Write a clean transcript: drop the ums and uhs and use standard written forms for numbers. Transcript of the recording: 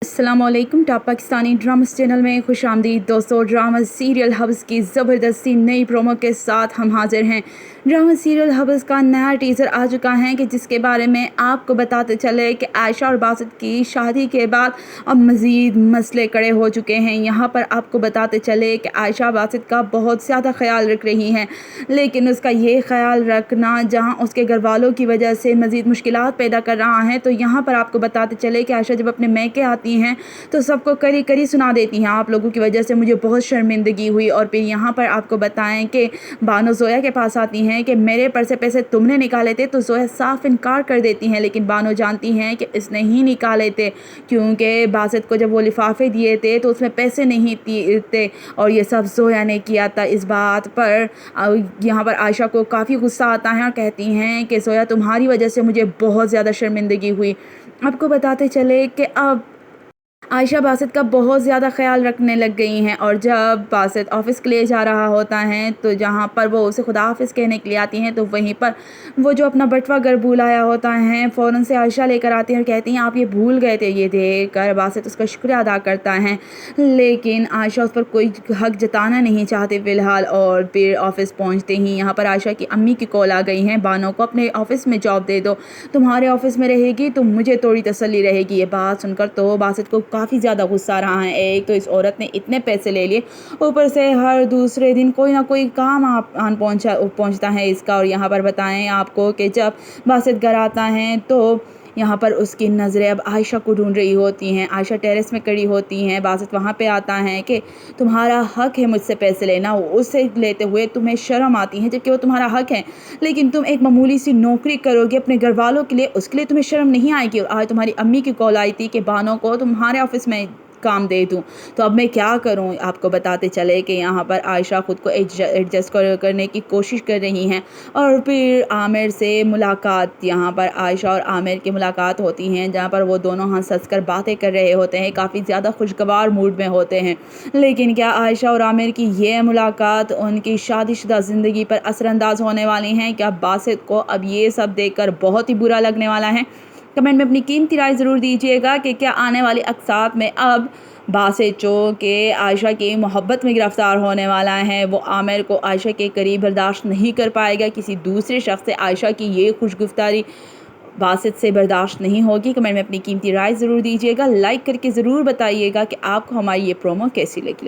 अस्सलामुअलैकुम। Top Pakistani dramas channel में खुश आमदीद दोस्तों। ड्रामा सीरियल हब्स की ज़बरदस्ती नई प्रोमो के साथ हम हाजिर हैं। ड्रामा सीरियल हब्स का नया टीज़र आ चुका है कि जिसके बारे में आपको बताते चले कि आयशा और बासित की शादी के बाद अब मज़ीद मसले खड़े हो चुके हैं। यहाँ पर आपको बताते चले कि आयशा बासित का बहुत ज़्यादा ख्याल रख रही हैं, लेकिन उसका ये ख्याल रखना जहाँ उसके घर वालों की वजह से मज़ीद मुश्किलात पैदा कर रहा है। तो यहाँ पर आपको बताते चले कि आयशा जब अपने मैके आती हैं तो सबको करी करी सुना देती हैं, आप लोगों की वजह से मुझे बहुत शर्मिंदगी हुई। और फिर यहाँ पर आपको बताएं कि बानो ज़ोया के पास आती हैं कि मेरे पर्स से पैसे तुमने निकाले थे, तो ज़ोया साफ इनकार कर देती हैं, लेकिन बानो जानती हैं कि इसने ही निकाले थे, क्योंकि बासित को जब वो लिफाफे दिए थे तो उसमें पैसे नहीं थे और ये सब ज़ोया ने किया था। इस बात पर यहाँ पर आयशा को काफ़ी गुस्सा आता है और कहती हैं कि ज़ोया तुम्हारी वजह से मुझे बहुत ज़्यादा शर्मिंदगी हुई। आपको बताते चले कि अब आयशा बासित का बहुत ज़्यादा ख्याल रखने लग गई हैं और जब बासित ऑफ़िस के लिए जा रहा होता है तो जहाँ पर वो उसे खुदा हाफिज़ कहने के लिए आती हैं, तो वहीं पर वो जो अपना बटवा घर भूल आया होता है फ़ौरन से आयशा लेकर आती हैं और कहती हैं आप ये भूल गए थे। ये देख कर बासित उसका शुक्रिया अदा करता है, लेकिन आयशा उस पर कोई हक जताना नहीं चाहती फ़िलहाल। और फिर ऑफ़िस पहुँचते ही यहाँ पर आयशा की अम्मी की कॉल आ गई हैं, बानो को अपने ऑफ़िस में जॉब दे दो, तुम्हारे ऑफ़िस में रहेगी तो मुझे थोड़ी तसल्ली रहेगी। ये बात सुनकर तो बासित को काफ़ी ज़्यादा गुस्सा आ रहा है। एक तो इस औरत ने इतने पैसे ले लिए, ऊपर से हर दूसरे दिन कोई ना कोई काम आन पहुंचता है इसका। और यहाँ पर बताएं आपको कि जब बासित घर आता है तो यहाँ पर उसकी नज़रें अब आयशा को ढूंढ रही होती हैं। आयशा टेरेस में खड़ी होती हैं, बासित वहाँ पे आता है कि तुम्हारा हक है मुझसे पैसे लेना, उससे लेते हुए तुम्हें शर्म आती है जबकि वो तुम्हारा हक है, लेकिन तुम एक मामूली सी नौकरी करोगे अपने घर वालों के लिए, उसके लिए तुम्हें शर्म नहीं आएगी। और आज तुम्हारी अम्मी की कॉल आई थी कि बानो को तुम्हारे ऑफिस में काम दे दूं, तो अब मैं क्या करूं। आपको बताते चले कि यहाँ पर आयशा खुद को एडजस्ट करने की कोशिश कर रही हैं। और फिर आमिर से मुलाकात, यहाँ पर आयशा और आमिर की मुलाकात होती हैं जहाँ पर वो दोनों हंस हंस कर बातें कर रहे होते हैं, काफ़ी ज़्यादा खुशगवार मूड में होते हैं। लेकिन क्या आयशा और आमिर की ये मुलाकात उनकी शादीशुदा ज़िंदगी पर असरअंदाज होने वाली हैं? क्या बासित को अब ये सब देखकर बहुत ही बुरा लगने वाला है? कमेंट में अपनी कीमती राय ज़रूर दीजिएगा कि क्या आने वाली अक़सात में अब बासित जो कि आयशा की मोहब्बत में गिरफ़्तार होने वाला है, वो आमिर को आयशा के करीब बर्दाश्त नहीं कर पाएगा। किसी दूसरे शख्स से आयशा की ये खुशगुफ्तारी बासित से बर्दाश्त नहीं होगी। कमेंट में अपनी कीमती राय ज़रूर दीजिएगा, लाइक करके ज़रूर बताइएगा कि आपको हमारी ये प्रोमो कैसी लगी।